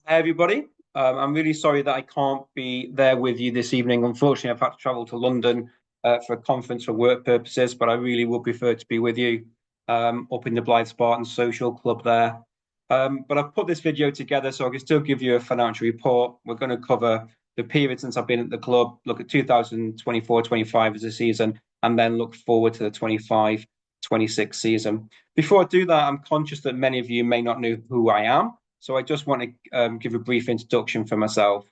Hey everybody, I'm really sorry that I can't be there with you this evening. Unfortunately, I've had to travel to London for a conference for work purposes, but I really would prefer to be with you up in the Blyth Spartans social club there. But I've put this video together so I can still give you a financial report. We're going to cover the period since I've been at the club, look at 2024-25 as a season, and then look forward to the 25-26 season. Before I do that, I'm conscious that many of you may not know who I am. So I just want to give a brief introduction for myself.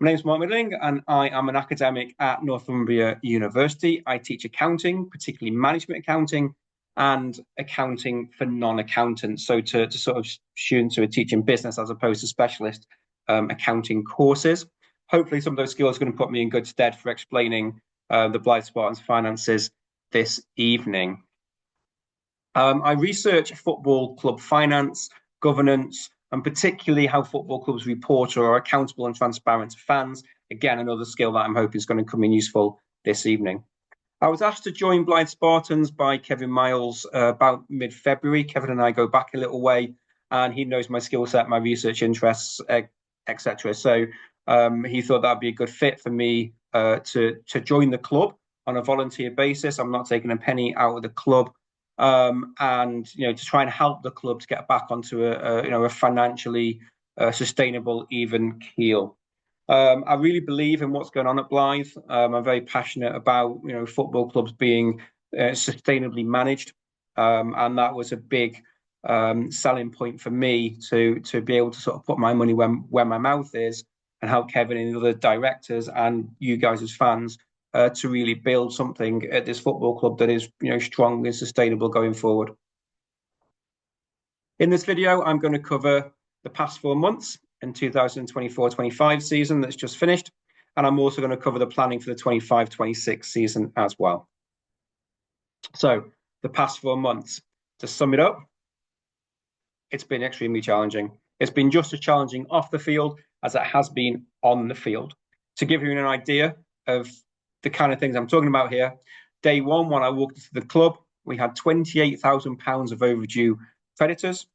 My name is Mark Middling, and I am an academic at Northumbria University. I teach accounting, particularly management accounting, and accounting for non-accountants. So to sort of students who are teaching business as opposed to specialist accounting courses. Hopefully some of those skills are going to put me in good stead for explaining the Blyth Spartans finances this evening. I research football club finance, governance, and particularly how football clubs report or are accountable and transparent to fans. Again, another skill that I'm hoping is going to come in useful this evening. I was asked to join Blyth Spartans by Kevin Miles about mid-February. Kevin and I go back a little way, and he knows my skill set, my research interests, etc. So he thought that'd be a good fit for me to join the club on a volunteer basis. I'm not taking a penny out of the club. And to try and help the club to get back onto a financially sustainable, even keel. I really believe in what's going on at Blyth. I'm very passionate about football clubs being sustainably managed, and that was a big selling point for me to be able to sort of put my money where my mouth is and help Kevin and the other directors and you guys as fans to really build something at this football club that is strong and sustainable going forward. In this video, I'm going to cover the past 4 months in 2024-25 season that's just finished, and I'm also going to cover the planning for the 25-26 season as well. So the past 4 months, to sum it up, it's been extremely challenging. It's been just as challenging off the field as it has been on the field. To give you an idea of the kind of things I'm talking about here, day one, when I walked into the club, we had £28,000 of overdue creditors.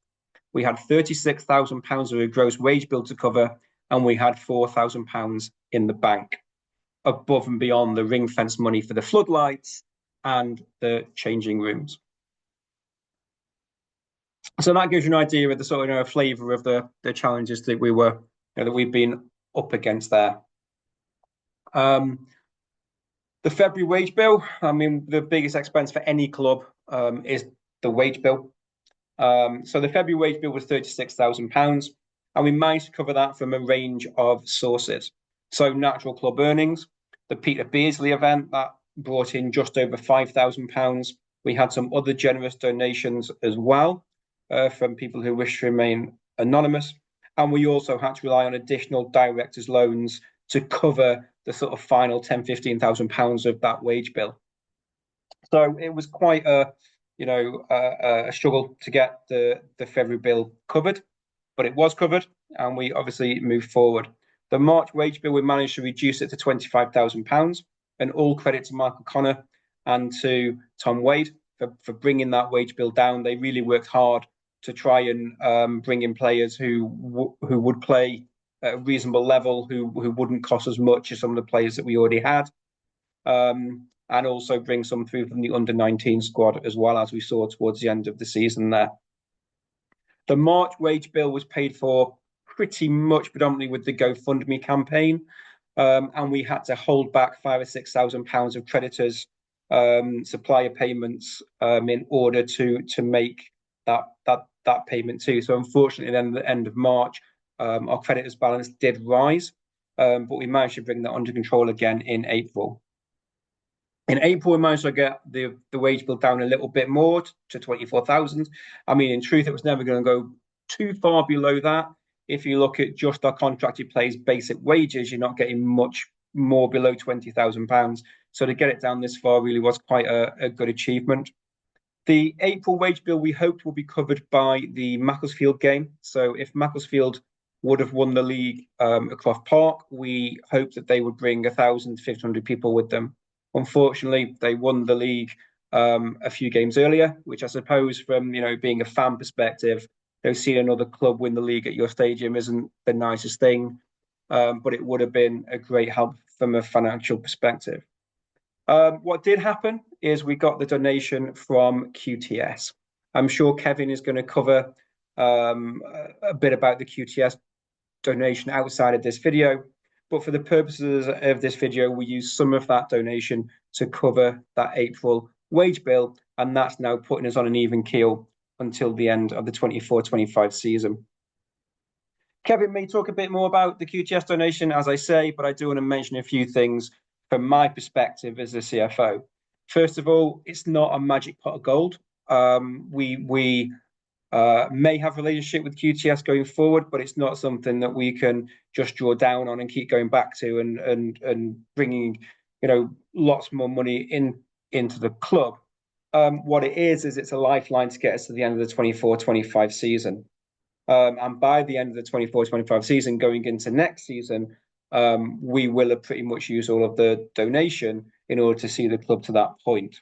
We had £36,000 of a gross wage bill to cover, and we had £4,000 in the bank, above and beyond the ring fence money for the floodlights and the changing rooms. So that gives you an idea of the sort of flavour of the challenges that we've been up against there. The February wage bill, I mean, the biggest expense for any club is the wage bill. So the February wage bill was £36,000, and we managed to cover that from a range of sources. So natural club earnings, the Peter Beardsley event that brought in just over £5,000. We had some other generous donations as well from people who wish to remain anonymous. And we also had to rely on additional directors' loans to cover the sort of final £10,000–15,000 of that wage bill. So it was quite a struggle to get the February bill covered, but it was covered, and we obviously moved forward. The March wage bill, we managed to reduce it to £25,000, and all credit to Mark O'Connor and to Tom Wade for bringing that wage bill down. They really worked hard to try and bring in players who would play at a reasonable level, who wouldn't cost as much as some of the players that we already had, and also bring some through from the under-19 squad as well, as we saw towards the end of the season there. The March wage bill was paid for pretty much predominantly with the GoFundMe campaign, and we had to hold back £5,000 or £6,000 of creditors' supplier payments in order to make that payment too. So unfortunately, then at the end of March, our creditors' balance did rise, but we managed to bring that under control again in April. In April, we managed to get the wage bill down a little bit more to 24,000. I mean, in truth, it was never going to go too far below that. If you look at just our contracted players' basic wages, you're not getting much more below £20,000. So to get it down this far really was quite a good achievement. The April wage bill we hoped will be covered by the Macclesfield game. So if Macclesfield would have won the league at Clough Park, we hoped that they would bring 1,500 people with them. Unfortunately, they won the league a few games earlier, which I suppose from being a fan perspective, seeing another club win the league at your stadium isn't the nicest thing, but it would have been a great help from a financial perspective. What did happen is we got the donation from QTS. I'm sure Kevin is going to cover a bit about the QTS donation outside of this video, but for the purposes of this video, we use some of that donation to cover that April wage bill, and that's now putting us on an even keel until the end of the 24-25 season. Kevin may talk a bit more about the QTS donation, as I say, but I do want to mention a few things from my perspective as the CFO. First of all, it's not a magic pot of gold. We may have a relationship with QTS going forward, but it's not something that we can just draw down on and keep going back to and bringing, lots more money into the club. What it is it's a lifeline to get us to the end of the 24-25 season. And by the end of the 24-25 season, going into next season, we will have pretty much used all of the donation in order to see the club to that point.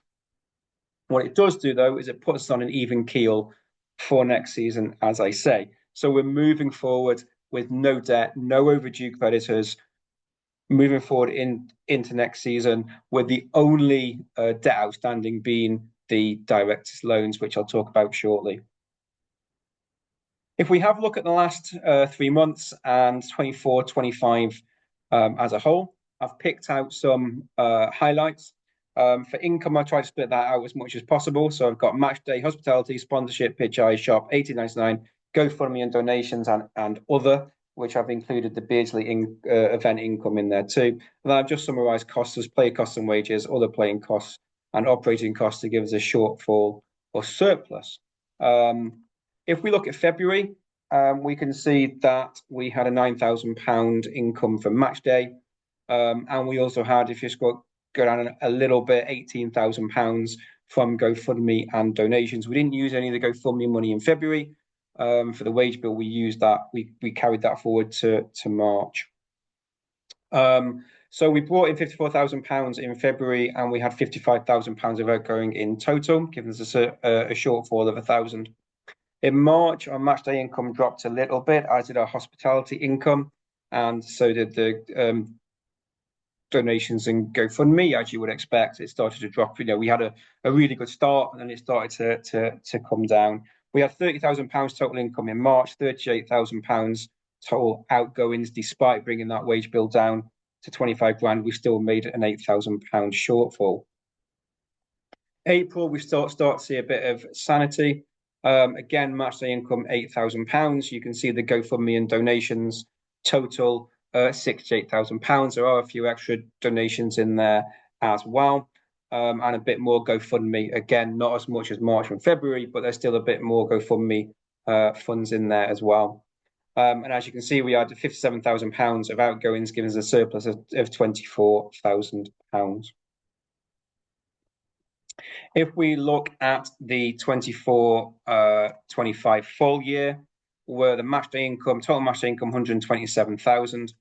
What it does do, though, is it puts us on an even keel for next season, as I say. So we're moving forward with no debt, no overdue creditors, moving forward into next season, with the only debt outstanding being the directors' loans, which I'll talk about shortly. If we have a look at the last 3 months and 24-25 as a whole, I've picked out some highlights. For income, I try to split that out as much as possible. So I've got match day, hospitality, sponsorship, pitch eye, shop, 18.99, GoFundMe and donations and other, which I've included the Beardsley event income in there too. And then I've just summarised costs as player costs and wages, other playing costs and operating costs to give us a shortfall or surplus. If we look at February, we can see that we had a £9,000 income from match day. And we also had, if you go down a little bit, £18,000 from GoFundMe and donations. We didn't use any of the GoFundMe money in February. For the wage bill, we used that. We carried that forward to March. So we brought in £54,000 in February, and we had £55,000 of outgoing in total, giving us a shortfall of £1,000. In March, our match day income dropped a little bit, as did our hospitality income, and so did the donations and GoFundMe, as you would expect. It started to drop. We had a really good start, and then it started to come down. We had £30,000 total income in March, £38,000 total outgoings. Despite bringing that wage bill down to 25 grand, we still made an £8,000 shortfall. April, we start to see a bit of sanity. Again, match day income £8,000. You can see the GoFundMe and donations total £68,000. There are a few extra donations in there as well, and a bit more GoFundMe. Again, not as much as March and February, but there's still a bit more GoFundMe funds in there as well. And as you can see, we had £57,000 of outgoings, giving us a surplus of £24,000. If we look at the 24-25 full year, where the match day income, total match day income, 127,000,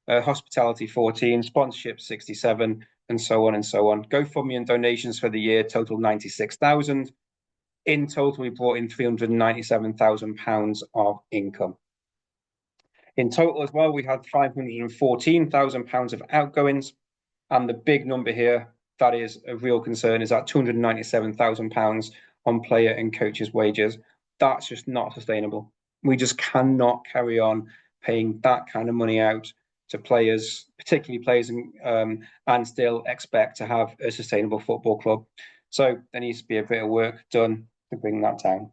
hospitality 14, sponsorship 67, and so on and so on. GoFundMe and donations for the year total 96,000. In total, we brought in £397,000 of income. In total as well, we had £514,000 of outgoings, and the big number here that is a real concern is that £297,000 on player and coaches' wages. That's just not sustainable. We just cannot carry on paying that kind of money out to players, particularly players, and still expect to have a sustainable football club. So there needs to be a bit of work done to bring that down.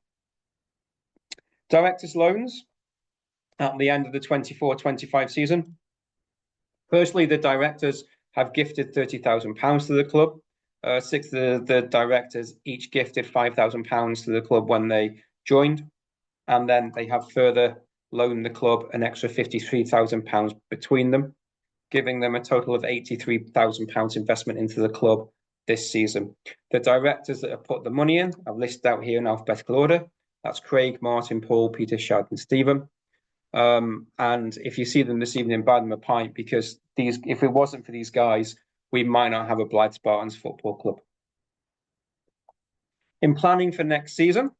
Directors' loans at the end of the 24-25 season. Firstly, the directors have gifted £30,000 to the club. 6 of the directors each gifted £5,000 to the club when they joined, and then they have further loaned the club an extra £53,000 between them, giving them a total of £83,000 investment into the club this season. The directors that have put the money in, I've listed out here in alphabetical order. That's Craig, Martin, Paul, Peter, Shad, and Stephen. And if you see them this evening, buy them a pint, because if it wasn't for these guys, we might not have a Blyth Spartans football club. In planning for next season,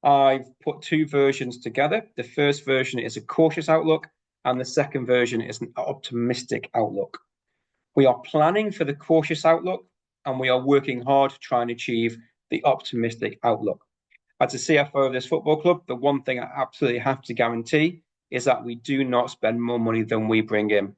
I've put two versions together. The first version is a cautious outlook, and the second version is an optimistic outlook. We are planning for the cautious outlook, and we are working hard to try and achieve the optimistic outlook. As a CFO of this football club, the one thing I absolutely have to guarantee is that we do not spend more money than we bring in.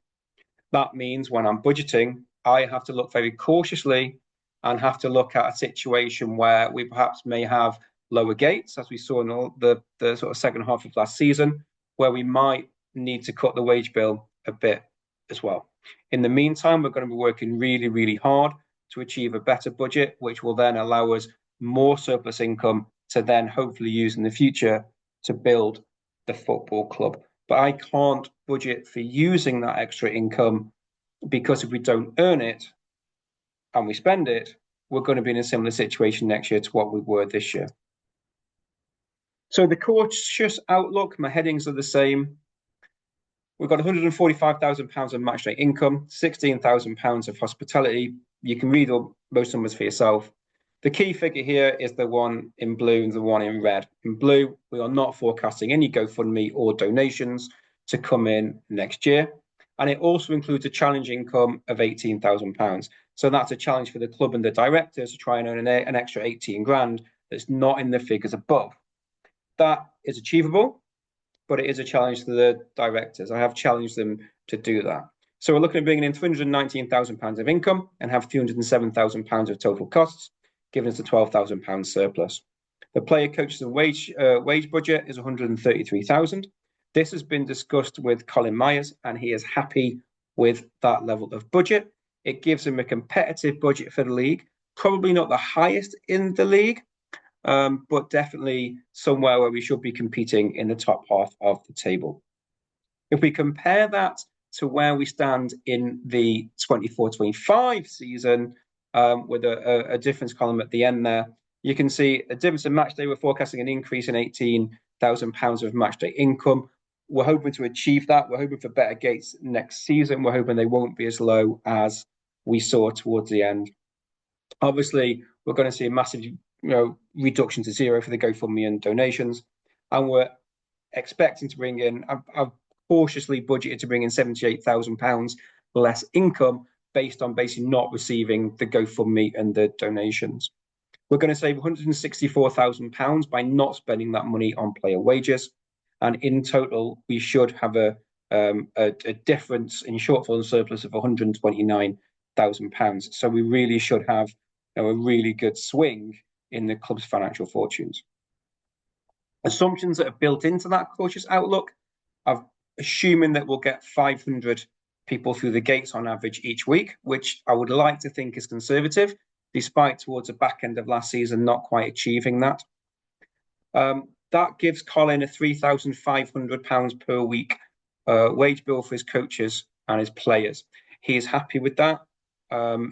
That means when I'm budgeting, I have to look very cautiously and have to look at a situation where we perhaps may have lower gates, as we saw in the sort of second half of last season, where we might need to cut the wage bill a bit as well. In the meantime, we're going to be working really, really hard to achieve a better budget, which will then allow us more surplus income to then hopefully use in the future to build the football club. But I can't budget for using that extra income, because if we don't earn it and we spend it, we're going to be in a similar situation next year to what we were this year. So the cautious outlook, my headings are the same. We've got £145,000 of match day income, £16,000 of hospitality. You can read most numbers for yourself. The key figure here is the one in blue and the one in red. In blue, we are not forecasting any GoFundMe or donations to come in next year. And it also includes a challenge income of £18,000. So that's a challenge for the club and the directors to try and earn an extra 18 grand that's not in the figures above. That is achievable, but it is a challenge to the directors. I have challenged them to do that. So we're looking at bringing in £319,000 of income and have £307,000 of total costs, giving us a £12,000 surplus. The player, coaches and wage budget is £133,000. This has been discussed with Colin Myers, and he is happy with that level of budget. It gives him a competitive budget for the league, probably not the highest in the league, but definitely somewhere where we should be competing in the top half of the table. If we compare that to where we stand in the 24-25 season, with a difference column at the end there, you can see a difference in match day. We're forecasting an increase in £18,000 of match day income. We're hoping to achieve that. We're hoping for better gates next season. We're hoping they won't be as low as we saw towards the end. Obviously, we're going to see a massive reduction to zero for the GoFundMe and donations, and we're expecting to bring in, I've cautiously budgeted to bring in £78,000 less income based on basically not receiving the GoFundMe and the donations. We're going to save £164,000 by not spending that money on player wages, and in total we should have a difference in shortfall and surplus of £129,000. So we really should have a really good swing in the club's financial fortunes. Assumptions that are built into that cautious outlook are assuming that we'll get 500 people through the gates on average each week, which I would like to think is conservative, despite towards the back end of last season not quite achieving that. That gives Colin a £3,500 per week wage bill for his coaches and his players. He is happy with that.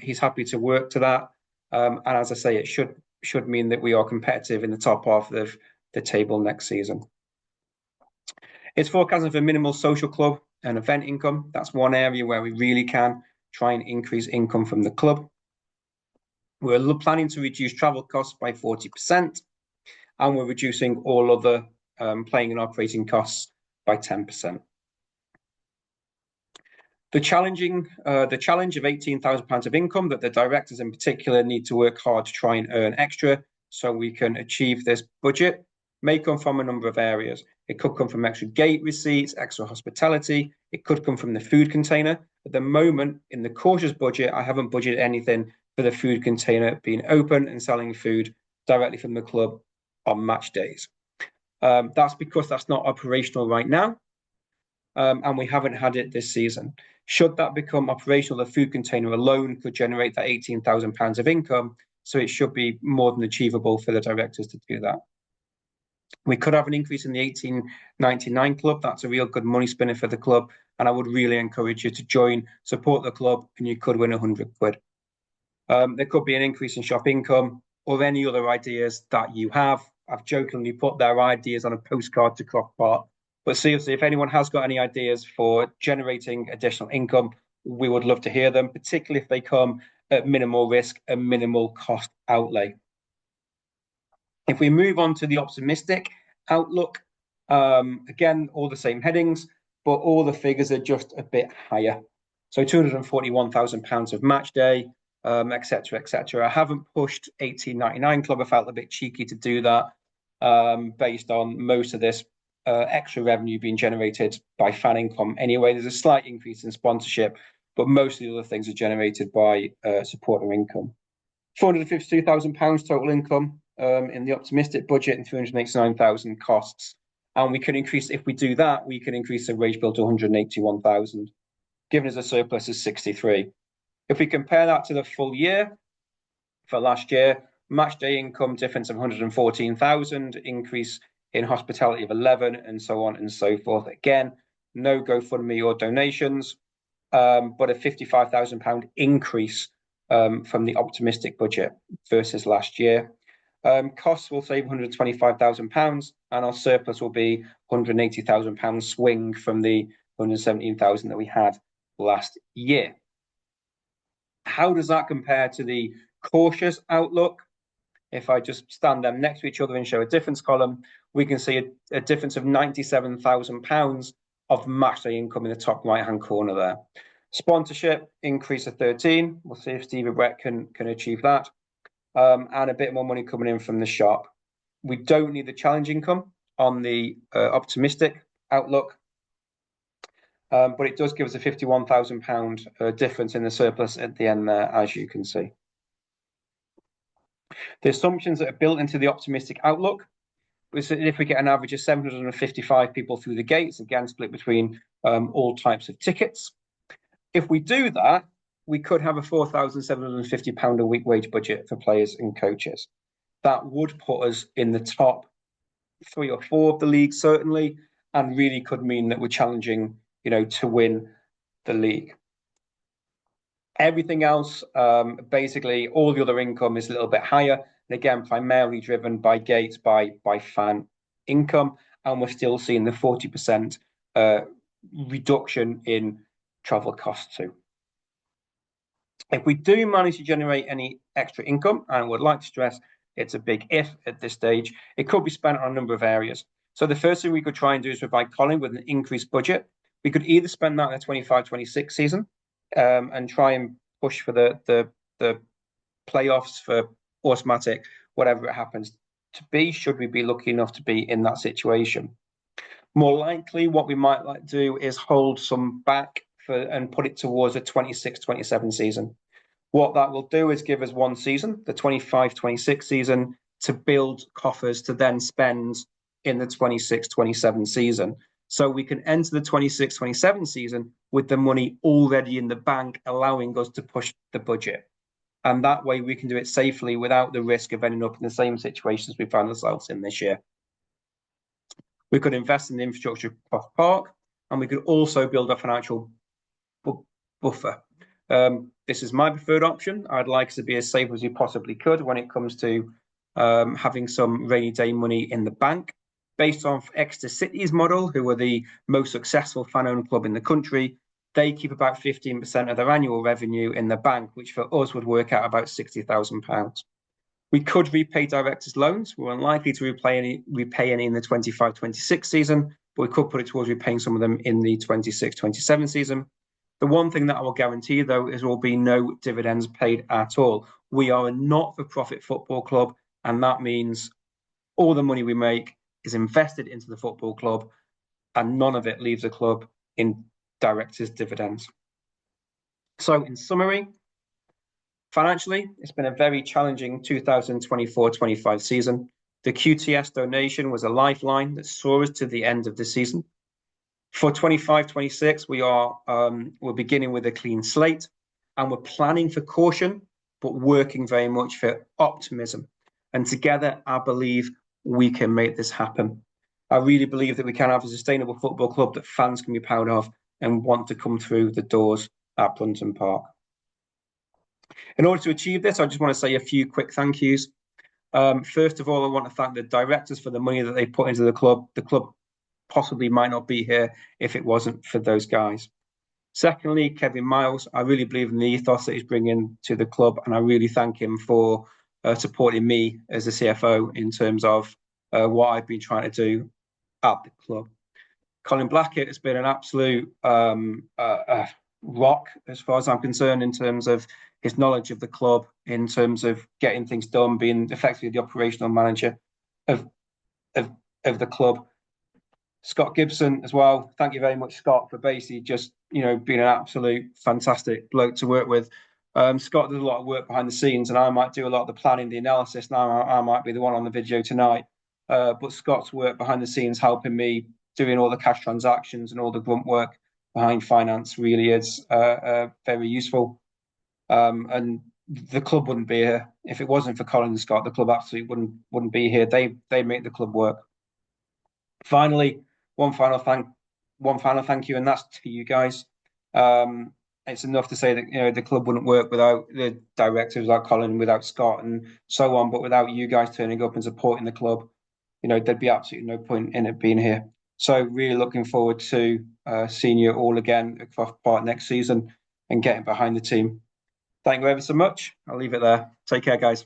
He's happy to work to that. And as I say, it should mean that we are competitive in the top half of the table next season. It's forecasting for minimal social club and event income. That's one area where we really can try and increase income from the club. We're planning to reduce travel costs by 40%, and we're reducing all other playing and operating costs by 10%. The challenge of £18,000 of income that the directors in particular need to work hard to try and earn extra so we can achieve this budget may come from a number of areas. It could come from extra gate receipts, extra hospitality. It could come from the food container. At the moment, in the cautious budget, I haven't budgeted anything for the food container being open and selling food directly from the club on match days. That's because that's not operational right now, and we haven't had it this season. Should that become operational, the food container alone could generate that £18,000 of income, so it should be more than achievable for the directors to do that. We could have an increase in the 1899 club. That's a real good money spinner for the club, and I would really encourage you to join, support the club, and you could win 100 quid. There could be an increase in shop income or any other ideas that you have. I've jokingly put their ideas on a postcard to Crockpart, but seriously, if anyone has got any ideas for generating additional income, we would love to hear them, particularly if they come at minimal risk and minimal cost outlay. If we move on to the optimistic outlook, again, all the same headings, but all the figures are just a bit higher. So £241,000 of match day, etc., etc. I haven't pushed 1899 Club. I felt a bit cheeky to do that, based on most of this extra revenue being generated by fan income. Anyway, there's a slight increase in sponsorship, but most of the other things are generated by supporter income. £452,000 total income in the optimistic budget, and 389,000 costs. And we can increase, if we do that, we can increase the wage bill to 181,000, giving us a surplus of 63. If we compare that to the full year for last year, match day income difference of 114,000, increase in hospitality of 11, and so on and so forth. Again, no GoFundMe or donations, but a £55,000 increase from the optimistic budget versus last year. Costs will save £125,000, and our surplus will be £180,000 swing from the 117,000 that we had last year. How does that compare to the cautious outlook? If I just stand them next to each other and show a difference column, we can see a difference of £97,000 of matchday income in the top right-hand corner there. Sponsorship increase of 13. We'll see if Stevie Brett can achieve that. And a bit more money coming in from the shop. We don't need the challenge income on the optimistic outlook, but it does give us a £51,000 difference in the surplus at the end there, as you can see. The assumptions that are built into the optimistic outlook is that if we get an average of 755 people through the gates, again split between all types of tickets. If we do that, we could have a £4,750 a week wage budget for players and coaches. That would put us in the top 3 or 4 of the league, certainly, and really could mean that we're challenging, to win the league. Everything else, basically, all the other income is a little bit higher, and again, primarily driven by gates, by fan income, and we're still seeing the 40% reduction in travel costs too. If we do manage to generate any extra income, and I would like to stress it's a big if at this stage, it could be spent on a number of areas. So the first thing we could try and do is provide Colin with an increased budget. We could either spend that in the 25-26 season and try and push for the playoffs for automatic, whatever it happens to be, should we be lucky enough to be in that situation. More likely, what we might like to do is hold some back and put it towards a 26-27 season. What that will do is give us one season, the 25-26 season, to build coffers to then spend in the 26-27 season. So we can enter the 26-27 season with the money already in the bank, allowing us to push the budget. And that way we can do it safely without the risk of ending up in the same situations we found ourselves in this year. We could invest in the infrastructure of Park, and we could also build a financial buffer. This is my preferred option. I'd like us to be as safe as we possibly could when it comes to having some rainy day money in the bank. Based on Exeter City's model, who are the most successful fan-owned club in the country, they keep about 15% of their annual revenue in the bank, which for us would work out about £60,000. We could repay directors' loans. We're unlikely to repay any in the 25-26 season, but we could put it towards repaying some of them in the 26-27 season. The one thing that I will guarantee, though, is there will be no dividends paid at all. We are a not-for-profit football club, and that means all the money we make is invested into the football club, and none of it leaves the club in directors' dividends. So, in summary, financially, it's been a very challenging 2024-25 season. The QTS donation was a lifeline that saw us to the end of the season. For 25-26, we're beginning with a clean slate, and we're planning for caution, but working very much for optimism. And together, I believe we can make this happen. I really believe that we can have a sustainable football club that fans can be proud of and want to come through the doors at Brunton Park. In order to achieve this, I just want to say a few quick thank yous. First of all, I want to thank the directors for the money that they put into the club. The club possibly might not be here if it wasn't for those guys. Secondly, Kevin Miles, I really believe in the ethos that he's bringing to the club, and I really thank him for supporting me as the CFO in terms of what I've been trying to do at the club. Colin Blackett has been an absolute rock as far as I'm concerned in terms of his knowledge of the club, in terms of getting things done, being effectively the operational manager of the club. Scott Gibson as well. Thank you very much, Scott, for basically just being an absolute fantastic bloke to work with. Scott does a lot of work behind the scenes, and I might do a lot of the planning, the analysis. Now I might be the one on the video tonight, but Scott's work behind the scenes, helping me doing all the cash transactions and all the grunt work behind finance, really is very useful. And the club wouldn't be here if it wasn't for Colin and Scott. The club absolutely wouldn't be here. They make the club work. Finally, one final thank you, and that's to you guys. It's enough to say that the club wouldn't work without the directors, without Colin, without Scott, and so on. But without you guys turning up and supporting the club, there'd be absolutely no point in it being here. So really looking forward to seeing you all again across part next season and getting behind the team. Thank you ever so much. I'll leave it there. Take care, guys.